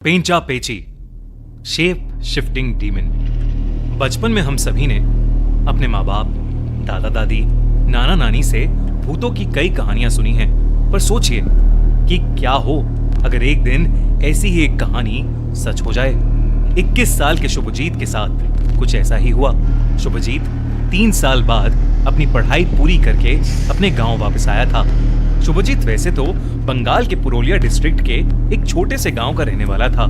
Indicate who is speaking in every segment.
Speaker 1: पेंचा पेची, shape shifting demon. बचपन में हम सभी ने अपने माँ बाप, दादा दादी, नाना नानी से भूतों की कई कहानियां सुनी हैं। पर सोचिए कि क्या हो अगर एक दिन ऐसी ही एक कहानी सच हो जाए। 21 साल के शुभजीत के साथ कुछ ऐसा ही हुआ। शुभजीत 3 साल बाद अपनी पढ़ाई पूरी करके अपने गांव वापस आया था। शुभजीत वैसे तो बंगाल के पुरुलिया डिस्ट्रिक्ट के एक छोटे से गांव का रहने वाला था,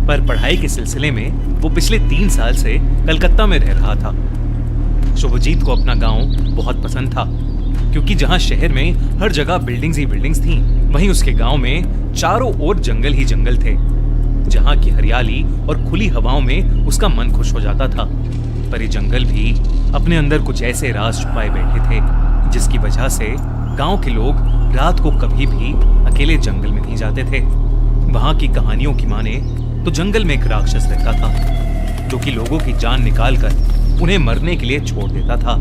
Speaker 1: पर पढ़ाई के सिलसिले में वो पिछले 3 साल से कलकत्ता में रह रहा था। शुभजीत को अपना गांव बहुत पसंद था, क्योंकि जहां शहर में हर जगह बिल्डिंग्स ही बिल्डिंग्स थीं, वहीं उसके गांव में चारों ओर जंगल ही जंगल थे, जहां की हरियाली और खुली हवाओं में उसका मन खुश हो जाता था। पर ये जंगल भी अपने अंदर कुछ ऐसे राज छुपाए बैठे थे, जिसकी वजह से गांव के लोग रात को कभी भी अकेले जंगल में नहीं जाते थे। वहां की कहानियों की माने तो जंगल में एक राक्षस रहता था, जो कि लोगों की जान निकालकर उन्हें मरने के लिए छोड़ देता था।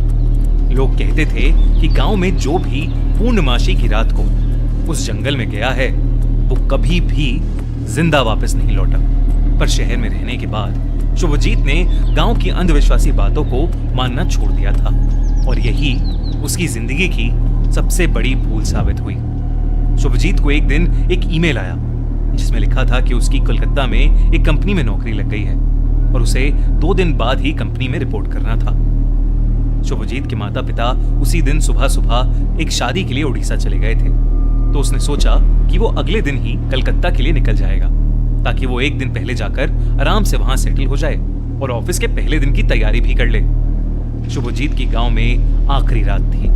Speaker 1: लोग कहते थे कि गांव में जो भी पूर्णमासी की रात को उस जंगल में गया है, वो कभी भी जिंदा वापस नहीं लौटा। पर शहर में रहने के बाद शुभजीत ने गांव की अंधविश्वासी बातों को मानना छोड़ दिया था, और यही उसकी जिंदगी की सबसे बड़ी भूल साबित हुई। शुभजीत को एक दिन एक ईमेल आया, जिसमें लिखा था कि उसकी कोलकाता में एक कंपनी में नौकरी लग गई है और उसे 2 दिन बाद ही कंपनी में रिपोर्ट करना था। शुभजीत के माता पिता उसी दिन सुबह सुबह एक शादी के लिए उड़ीसा चले गए थे, तो उसने सोचा कि वो अगले दिन ही कलकत्ता के लिए निकल जाएगा, ताकि वो एक दिन पहले जाकर आराम से वहां सेटल हो जाए और ऑफिस के पहले दिन की तैयारी भी कर ले। शुभजीत की गांव में आखिरी रात थी।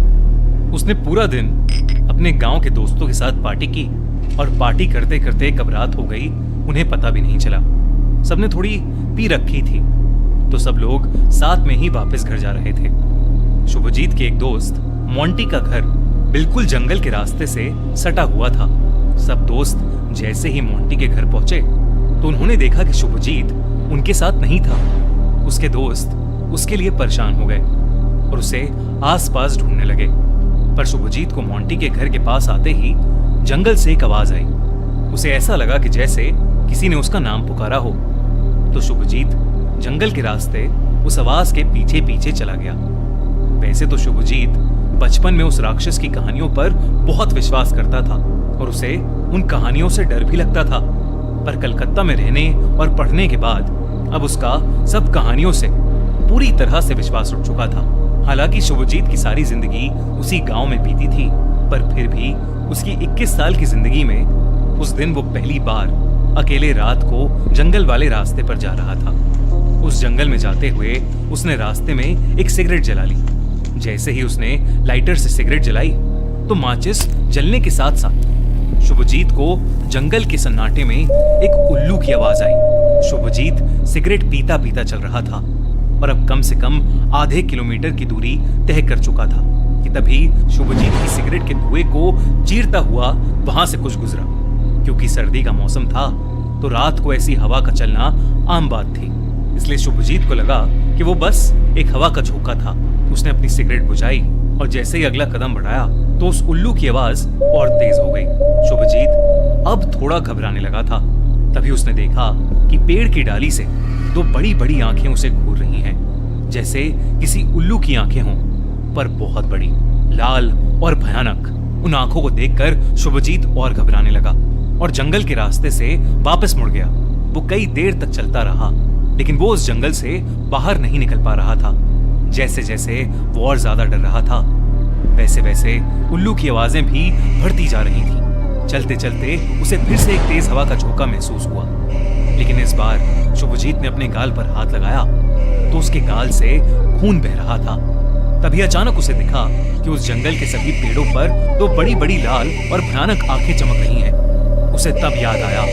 Speaker 1: उसने पूरा दिन अपने गांव के दोस्तों के साथ पार्टी की, और पार्टी करते करते कब रात हो गई उन्हें पता भी नहीं चला। सबने थोड़ी पी रखी थी, तो सब लोग साथ में ही वापस घर जा रहे थे। शुभजीत के एक दोस्त मोंटी का घर बिल्कुल जंगल के रास्ते से सटा हुआ था। सब दोस्त जैसे ही मोंटी के घर पहुंचे तो उन्होंने देखा कि शुभजीत उनके साथ नहीं था। उसके दोस्त उसके लिए परेशान हो गए और उसे आसपास ढूंढने लगे। पर शुभजीत को मोंटी के घर के पास आते ही जंगल से एक आवाज आई। उसे ऐसा लगा कि जैसे किसी ने उसका नाम पुकारा हो, तो शुभजीत जंगल के रास्ते उस आवाज के पीछे पीछे चला गया। वैसे तो शुभजीत बचपन में उस राक्षस की कहानियों पर बहुत विश्वास करता था और उसे उन कहानियों से डर भी लगता था, पर कलकत्ता में रहने और पढ़ने के बाद अब उसका सब कहानियों से पूरी तरह से विश्वास उठ चुका था। हालांकि शुभजीत की सारी जिंदगी उसी गांव में बीती थी, पर फिर भी उसकी 21 साल की जिंदगी में उस दिन वो पहली बार अकेले रात को जंगल वाले रास्ते पर जा रहा था। उस जंगल में जाते हुए उसने रास्ते में एक सिगरेट जला ली। जैसे ही उसने लाइटर से सिगरेट जलाई तो माचिस जलने के साथ साथ शुभजीत को जंगल के सन्नाटे में एक उल्लू की आवाज आई। शुभजीत सिगरेट पीता पीता चल रहा था और अब कम से कम आधे किलोमीटर की दूरी तय कर चुका था कि तभी शुभजीत की सिगरेट के धुएं को चीरता हुआ वहां से कुछ गुजरा। क्योंकि सर्दी का मौसम था, तो रात को ऐसी हवा का चलना आम बात थी, इसलिए शुभजीत को लगा कि वो बस एक हवा का झोंका था। उसने अपनी सिगरेट बुझाई और जैसे ही अगला कदम बढ़ाया तो उस उल्लू की आवाज और तेज हो गई। शुभजीत अब थोड़ा घबराने लगा था। तभी उसने देखा कि पेड़ की डाली से 2 बड़ी बड़ी आंखें उसे घूर रही हैं, जैसे किसी उल्लू की आंखें हों, पर बहुत बड़ी, लाल और भयानक। उन आंखों को देखकर शुभजीत और घबराने लगा और जंगल के रास्ते से वापस मुड़ गया। वो कई देर तक चलता रहा, लेकिन वो उस जंगल से बाहर नहीं निकल पा रहा था। जैसे जैसे वो और ज्यादा डर रहा था, वैसे वैसे उल्लू की आवाजें भी बढ़ती जा रही थी। चलते चलते उसे फिर से एक तेज हवा का झोंका महसूस हुआ, लेकिन इस बार शुभजीत ने अपने गाल पर हाथ लगाया तो उसके गाल से खून बह रहा था। तभी अचानक उसे दिखा कि उस जंगल के सभी पेड़ों पर 2 बड़ी बड़ी लाल और भयानक आंखें चमक रही हैं। उसे तब याद आया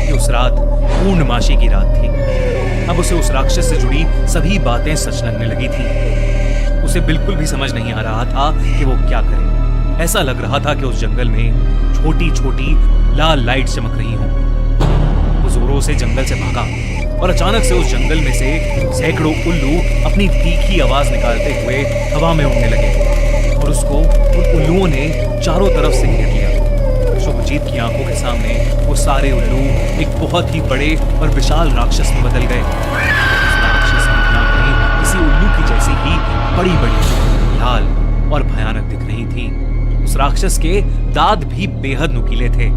Speaker 1: कि उस रात पूर्णमासी की रात थी। अब उसे उस राक्षस से जुड़ी सभी बातें सच लगने लगी थी। उसे बिल्कुल भी समझ नहीं आ रहा था कि वो क्या करे। ऐसा लग रहा था कि उस जंगल में छोटी छोटी लाल लाइट चमक रही हों। वो जोरों से जंगल से भागा और अचानक से उस जंगल में से सैकड़ों उल्लू अपनी तीखी आवाज निकालते हुए हवा में उड़ने लगे और उसको उन उल्लुओं ने चारों तरफ से घेर लिया। शुभजीत की आंखों के सामने वो सारे उल्लू एक बहुत ही बड़े और विशाल राक्षस में बदल गए। उस राक्षस की आंखें किसी उल्लू की जैसी ही बड़ी बड़ी, लाल और भयानक दिख रही थी। उस राक्षस के दांत भी बेहद नुकीले थे।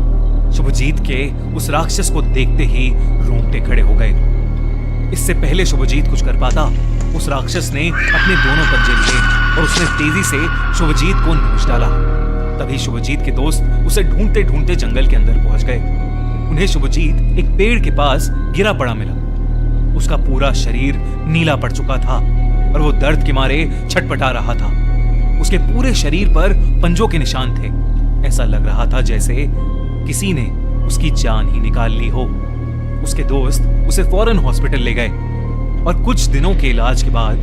Speaker 1: शुभजीत के उस राक्षस को देखते ही रोंगटे खड़े हो गए। इससे पहले शुभजीत कुछ कर पाता, उस राक्षस ने अपने दोनों पंजे लिए और उसने तेजी से शुभजीत को नोच डाला। तभी शुभजीत के दोस्त उसे ढूंढते ढूंढते जंगल के अंदर पहुंच गए। उन्हें शुभजीत एक पेड़ के पास गिरा पड़ा मिला। उसका पूरा शरीर नीला पड़ चुका था और वो दर्द के मारे छटपटा रहा था। उसके पूरे शरीर पर पंजों के निशान थे। ऐसा लग रहा था जैसे किसी ने उसकी जान ही निकाल ली हो। उसके दोस्त उसे फौरन हॉस्पिटल ले गए और कुछ दिनों के इलाज के बाद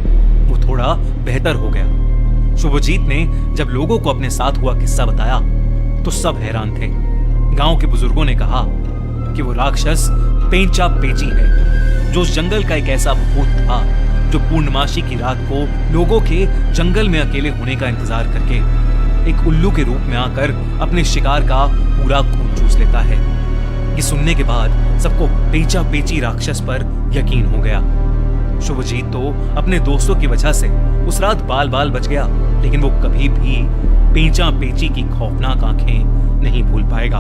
Speaker 1: वो थोड़ा बेहतर हो गया। शुभजीत ने जब लोगों को अपने साथ हुआ किस्सा बताया तो सब हैरान थे। गांव के बुजुर्गों ने कहा कि वो राक्षस पेंचा पेची है, जो उस जंगल का एक ऐसा भूत था जो पूर्णमासी की रात को लोगों के जंगल में अकेले होने का इंतजार करके एक उल्लू के रूप में आकर अपने शिकार का पूरा खून चूस लेता है। ये सुनने के बाद सबको पेंचा पेची राक्षस पर यकीन हो गया। शुभजीत तो अपने दोस्तों की वजह से उस रात बाल बाल बच गया, लेकिन वो कभी भी पेंचा पेची की खौफनाक आंखें नहीं भूल पाएगा।